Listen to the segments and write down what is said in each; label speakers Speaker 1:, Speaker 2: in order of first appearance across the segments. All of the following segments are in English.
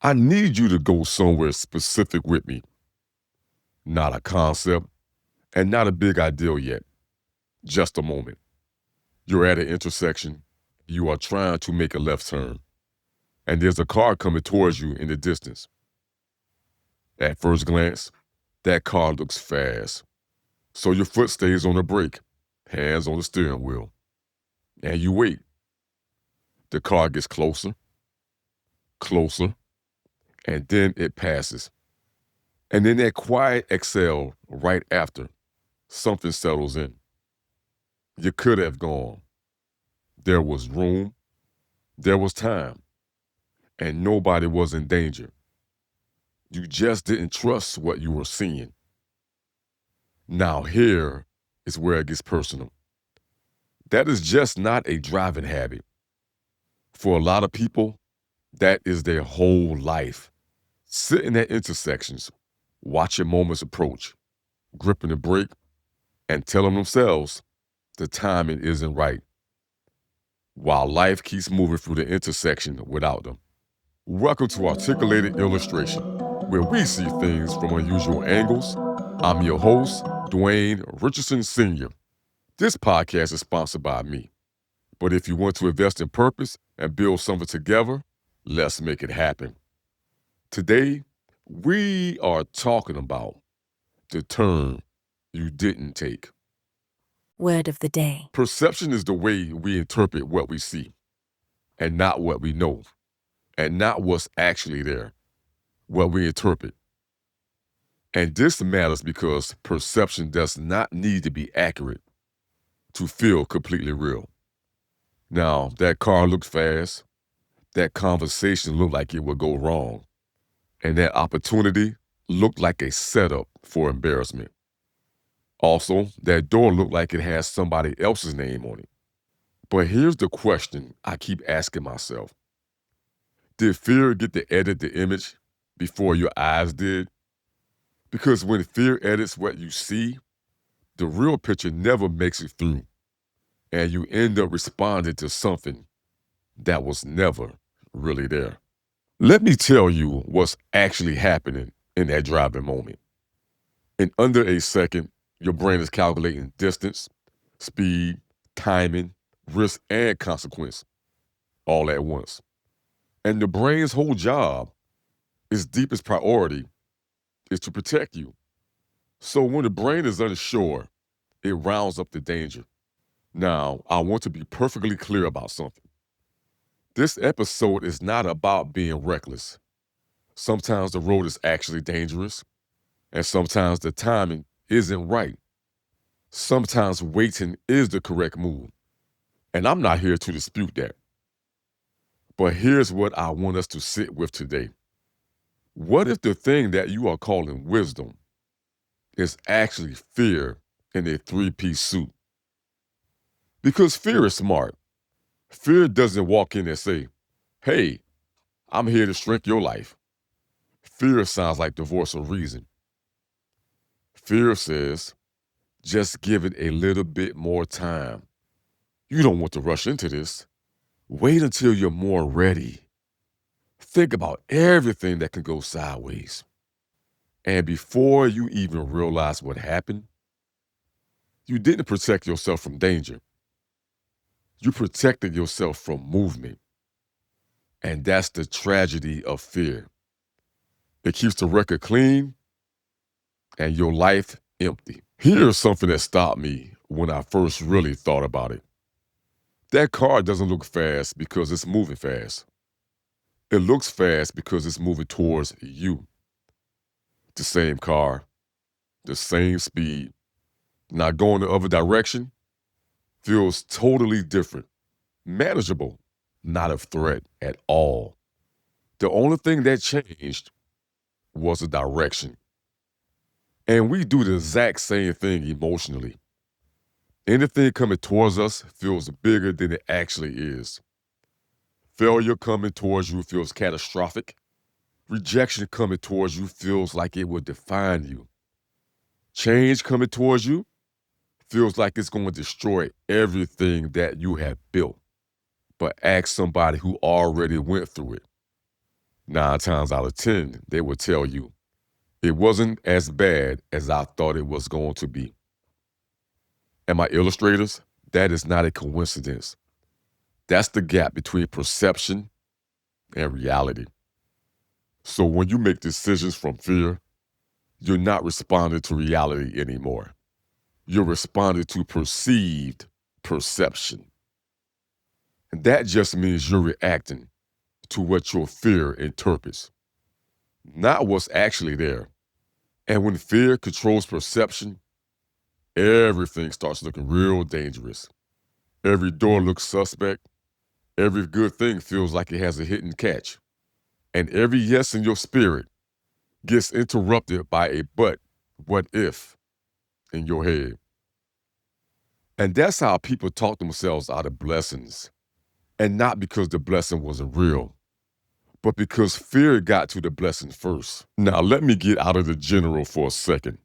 Speaker 1: I need you to go somewhere specific with me, not a concept and not a big ideal yet. Just a moment. You're at an intersection. You are trying to make a left turn, and there's a car coming towards you in the distance. At first glance, that car looks fast. So your foot stays on the brake, hands on the steering wheel, and you wait. The car gets closer, closer, and then it passes. And then that quiet exhale right after, something settles in. You could have gone. There was room, there was time, and nobody was in danger. You just didn't trust what you were seeing. Now, here is where it gets personal. That is just not a driving habit. For a lot of people, that is their whole life. Sitting at intersections, watching moments approach, gripping the brake, and telling themselves the timing isn't right, while life keeps moving through the intersection without them. Welcome to Articulated Illustration, where we see things from unusual angles. I'm your host, Dwayne Richardson Sr. This podcast is sponsored by me. But if you want to invest in purpose and build something together, let's make it happen. Today, we are talking about the turn you didn't take.
Speaker 2: Word of the day.
Speaker 1: Perception is the way we interpret what we see, and not what we know, and not what's actually there, what we interpret. And this matters because perception does not need to be accurate to feel completely real. Now, that car looked fast, that conversation looked like it would go wrong, and that opportunity looked like a setup for embarrassment. Also, that door looked like it has somebody else's name on it. But here's the question I keep asking myself. Did fear get to edit the image before your eyes did? Because when fear edits what you see, the real picture never makes it through, and you end up responding to something that was never really there. Let me tell you what's actually happening in that driving moment. In under a second, your brain is calculating distance, speed, timing, risk, and consequence all at once. And the brain's whole job, its deepest priority, is to protect you. So when the brain is unsure, it rounds up the danger. Now, I want to be perfectly clear about something. This episode is not about being reckless. Sometimes the road is actually dangerous, and sometimes the timing isn't right. Sometimes waiting is the correct move, and I'm not here to dispute that. But here's what I want us to sit with today. What if the thing that you are calling wisdom is actually fear in a three-piece suit? Because fear is smart. Fear doesn't walk in and say, hey, I'm here to shrink your life. Fear sounds like divorce of reason. Fear says, just give it a little bit more time. You don't want to rush into this. Wait until you're more ready. Think about everything that can go sideways. And before you even realize what happened, you didn't protect yourself from danger. You protected yourself from movement. And that's the tragedy of fear. It keeps the record clean and your life empty. Here's something that stopped me when I first really thought about it. That car doesn't look fast because it's moving fast. It looks fast because it's moving towards you. The same car, the same speed, not going the other direction, feels totally different, manageable, not a threat at all. The only thing that changed was the direction. And we do the exact same thing emotionally. Anything coming towards us feels bigger than it actually is. Failure coming towards you feels catastrophic. Rejection coming towards you feels like it would define you. Change coming towards you feels like it's going to destroy everything that you have built. But ask somebody who already went through it. 9 times out of 10, they will tell you, it wasn't as bad as I thought it was going to be. And my illustrators, that is not a coincidence. That's the gap between perception and reality. So when you make decisions from fear, you're not responding to reality anymore. You're responding to perceived perception. And that just means you're reacting to what your fear interprets, not what's actually there. And when fear controls perception, everything starts looking real dangerous. Every door looks suspect. Every good thing feels like it has a hidden catch. And every yes in your spirit gets interrupted by a but, what if, in your head. And that's how people talk themselves out of blessings. And not because the blessing wasn't real, but because fear got to the blessing first. Now, let me get out of the general for a second,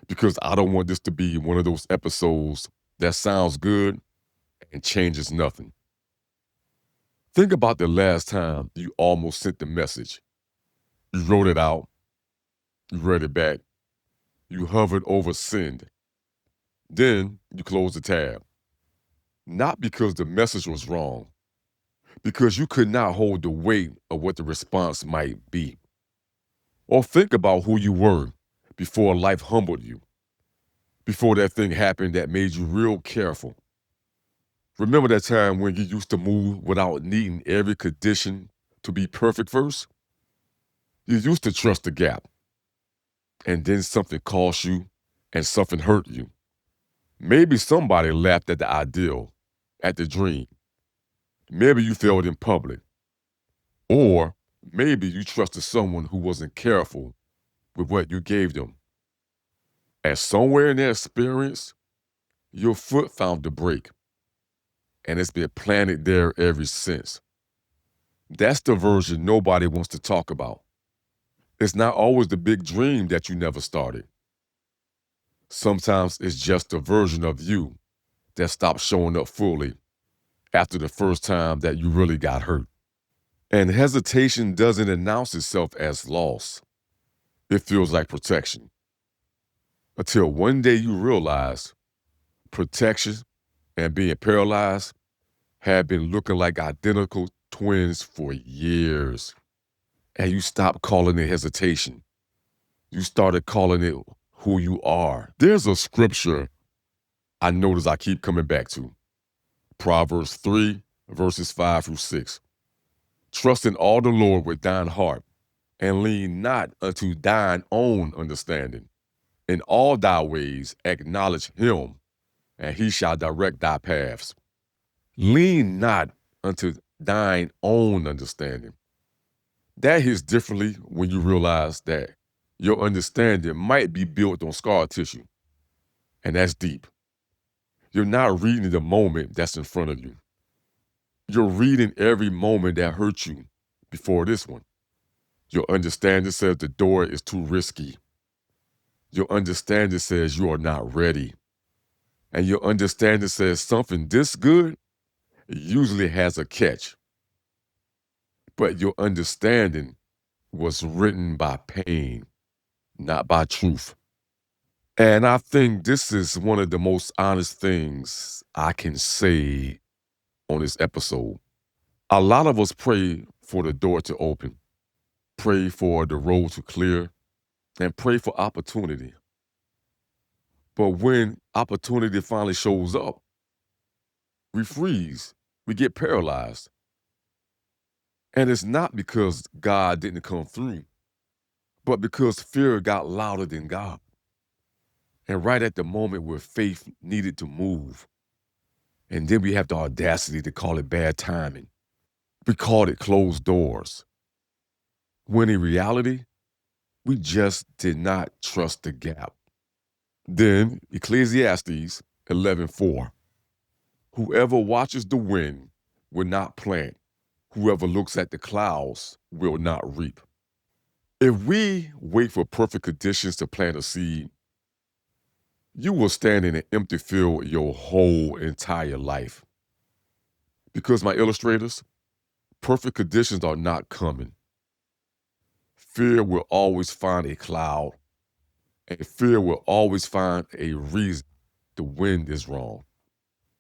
Speaker 1: because I don't want this to be one of those episodes that sounds good and changes nothing. Think about the last time you almost sent the message. You wrote it out, you read it back, you hovered over send. Then you closed the tab. Not because the message was wrong, because you could not hold the weight of what the response might be. Or think about who you were before life humbled you, before that thing happened that made you real careful. Remember that time when you used to move without needing every condition to be perfect first? You used to trust the gap, and then something cost you and something hurt you. Maybe somebody laughed at the ideal, at the dream. Maybe you failed in public. Or maybe you trusted someone who wasn't careful with what you gave them. And somewhere in that experience, your foot found the break, and it's been planted there ever since. That's the version nobody wants to talk about. It's not always the big dream that you never started. Sometimes it's just a version of you that stopped showing up fully after the first time that you really got hurt. And hesitation doesn't announce itself as loss. It feels like protection. Until one day you realize protection and being paralyzed had been looking like identical twins for years. And you stopped calling it hesitation. You started calling it who you are. There's a scripture I notice I keep coming back to. Proverbs 3, verses 5 through 6. Trust in all the Lord with thine heart, and lean not unto thine own understanding. In all thy ways acknowledge him, and he shall direct thy paths. Lean not unto thine own understanding. That hits differently when you realize that your understanding might be built on scar tissue, and that's deep. You're not reading the moment that's in front of you. You're reading every moment that hurt you before this one. Your understanding says the door is too risky. Your understanding says you are not ready. And your understanding says something this good usually has a catch. But your understanding was written by pain, not by truth. And I think this is one of the most honest things I can say on this episode. A lot of us pray for the door to open, pray for the road to clear, and pray for opportunity. But when opportunity finally shows up, we freeze, we get paralyzed. And it's not because God didn't come through, but because fear got louder than God. And right at the moment where faith needed to move, and then we have the audacity to call it bad timing. We called it closed doors. When in reality, we just did not trust the gap. Then Ecclesiastes 11:4. Whoever watches the wind will not plant. Whoever looks at the clouds will not reap. If we wait for perfect conditions to plant a seed, you will stand in an empty field your whole entire life. Because my illustrators, perfect conditions are not coming. Fear will always find a cloud, and fear will always find a reason the wind is wrong.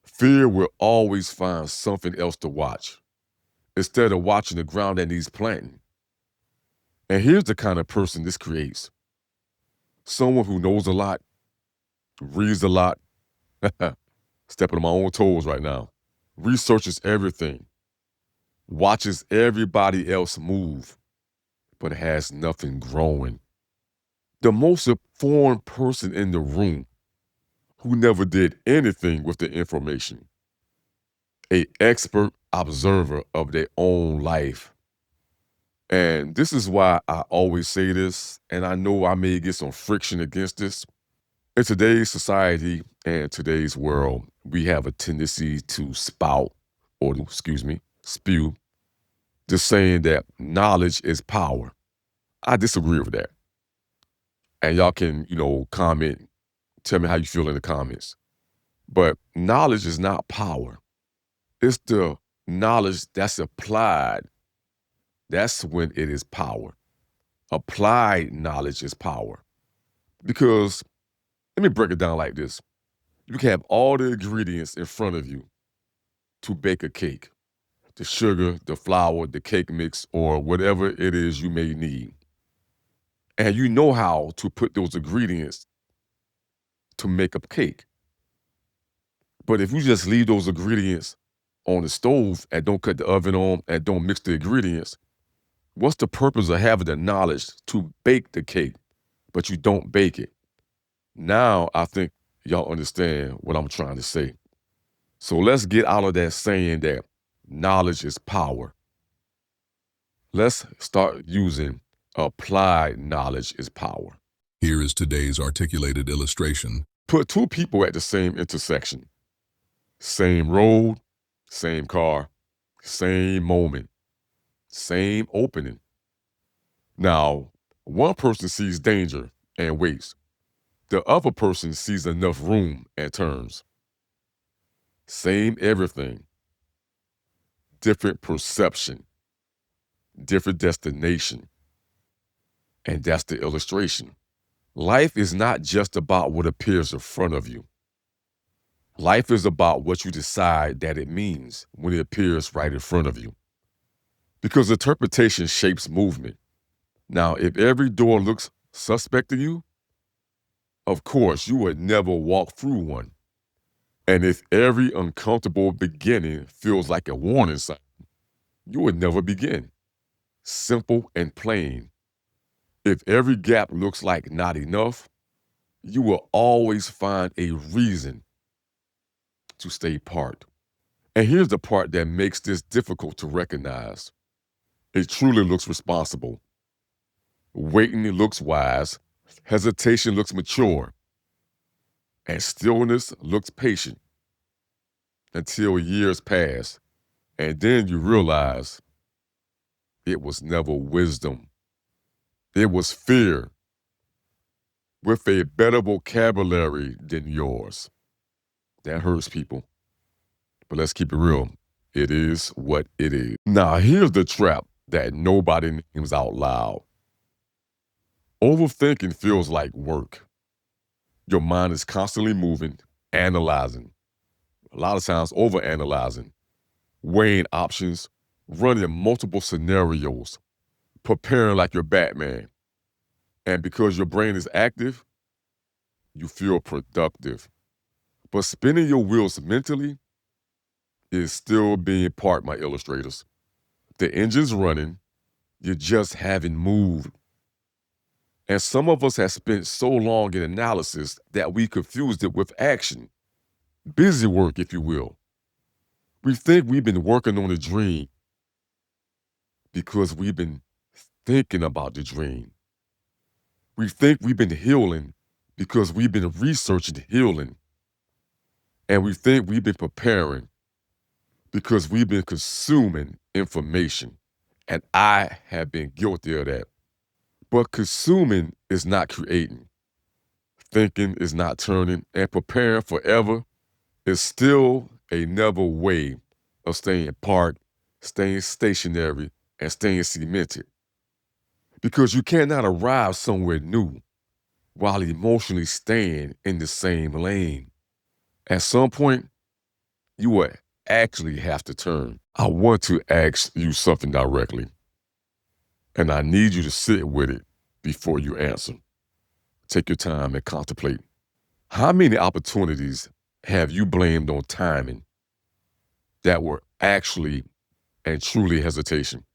Speaker 1: Fear will always find something else to watch instead of watching the ground that needs planting. And here's the kind of person this creates: someone who knows a lot, reads a lot, stepping on my own toes right now, researches everything, watches everybody else move, but has nothing growing. The most informed person in the room who never did anything with the information, a expert observer of their own life. And this is why I always say this, and I know I may get some friction against this. In today's society and today's world, we have a tendency to spout, or excuse me, spew, the saying that knowledge is power. I disagree with that. And y'all can, comment, tell me how you feel in the comments. But knowledge is not power. It's the knowledge that's applied. That's when it is power. Applied knowledge is power. Because let me break it down like this. You can have all the ingredients in front of you to bake a cake: the sugar, the flour, the cake mix, or whatever it is you may need. And you know how to put those ingredients to make a cake. But if you just leave those ingredients on the stove and don't cut the oven on and don't mix the ingredients, what's the purpose of having the knowledge to bake the cake, but you don't bake it? Now I think y'all understand what I'm trying to say. So let's get out of that saying that knowledge is power. Let's start using applied knowledge is power.
Speaker 3: Here is today's articulated illustration.
Speaker 1: Put two people at the same intersection, same road, same car, same moment, same opening. Now, one person sees danger and waits. The other person sees enough room and turns. Same everything, different perception, different destination. And that's the illustration. Life is not just about what appears in front of you. Life is about what you decide that it means when it appears right in front of you. Because interpretation shapes movement. Now, if every door looks suspect to you, of course, you would never walk through one. And if every uncomfortable beginning feels like a warning sign, you would never begin. Simple and plain. If every gap looks like not enough, you will always find a reason to stay apart. And here's the part that makes this difficult to recognize. It truly looks responsible. Waiting looks wise. Hesitation looks mature. And stillness looks patient until years pass. And then you realize it was never wisdom. It was fear with a better vocabulary than yours. That hurts people. But let's keep it real. It is what it is. Now, here's the trap that nobody names out loud. Overthinking feels like work. Your mind is constantly moving, analyzing, a lot of times overanalyzing, weighing options, running multiple scenarios, preparing like you're Batman. And because your brain is active, you feel productive. But spinning your wheels mentally is still being parked, my illustrators. The engine's running, you just haven't moved. And some of us have spent so long in analysis that we confused it with action. Busy work, if you will. We think we've been working on a dream because we've been thinking about the dream. We think we've been healing because we've been researching healing. And we think we've been preparing because we've been consuming information. And I have been guilty of that. But consuming is not creating. Thinking is not turning. And preparing forever is still another way of staying parked, staying stationary, and staying cemented. Because you cannot arrive somewhere new while emotionally staying in the same lane. At some point, you will actually have to turn. I want to ask you something directly, and I need you to sit with it before you answer. Take your time and contemplate. How many opportunities have you blamed on timing that were actually and truly hesitation?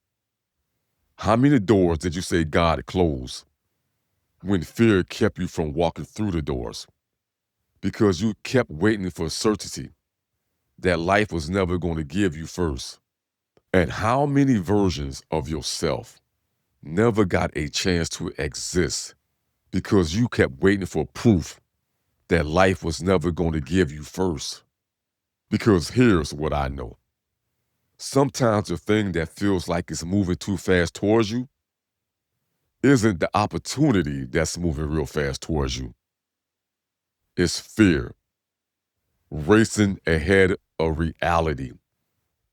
Speaker 1: How many doors did you say God closed when fear kept you from walking through the doors? Because you kept waiting for certainty that life was never going to give you first. And how many versions of yourself never got a chance to exist because you kept waiting for proof that life was never going to give you first? Because here's what I know. Sometimes the thing that feels like it's moving too fast towards you isn't the opportunity that's moving real fast towards you. It's fear, racing ahead of reality,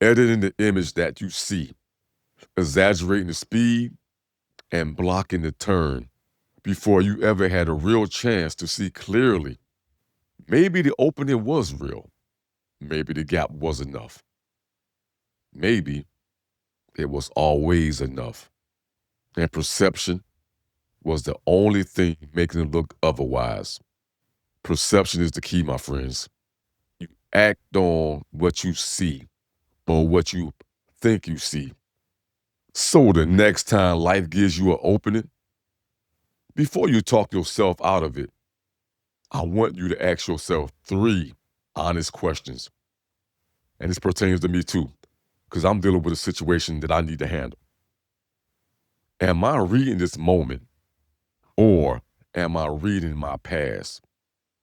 Speaker 1: editing the image that you see, exaggerating the speed, and blocking the turn before you ever had a real chance to see clearly. Maybe the opening was real. Maybe the gap was enough. Maybe it was always enough. And perception was the only thing making it look otherwise. Perception is the key, my friends. You act on what you see, on what you think you see. So the next time life gives you an opening, before you talk yourself out of it, I want you to ask yourself 3 honest questions. And this pertains to me too, because I'm dealing with a situation that I need to handle. Am I reading this moment, or am I reading my past?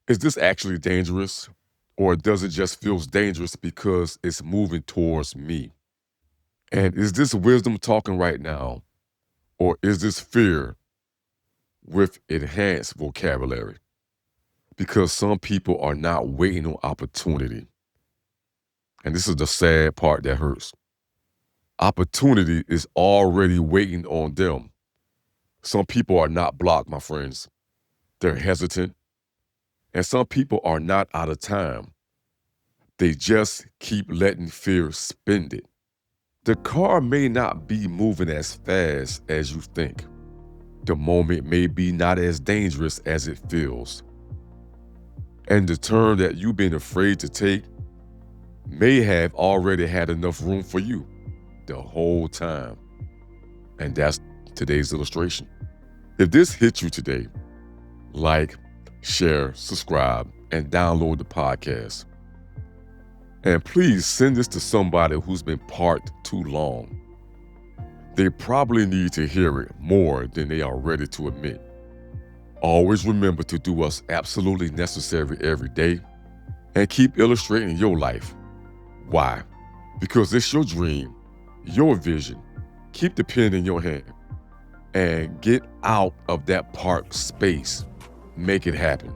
Speaker 1: Is this actually dangerous, or does it just feel dangerous because it's moving towards me? And is this wisdom talking right now, or is this fear with enhanced vocabulary? Because some people are not waiting on opportunity. And this is the sad part that hurts. Opportunity is already waiting on them. Some people are not blocked, my friends. They're hesitant. And some people are not out of time. They just keep letting fear spin it. The car may not be moving as fast as you think. The moment may be not as dangerous as it feels. And the turn that you've been afraid to take may have already had enough room for you the whole time. And that's today's illustration. If this hit you today, like, share, subscribe, and download the podcast. And please send this to somebody who's been parked too long. They probably need to hear it more than they are ready to admit. Always remember to do what's absolutely necessary every day and keep illustrating your life. Why? Because it's your dream, your vision. Keep the pen in your hand and get out of that parked space. Make it happen.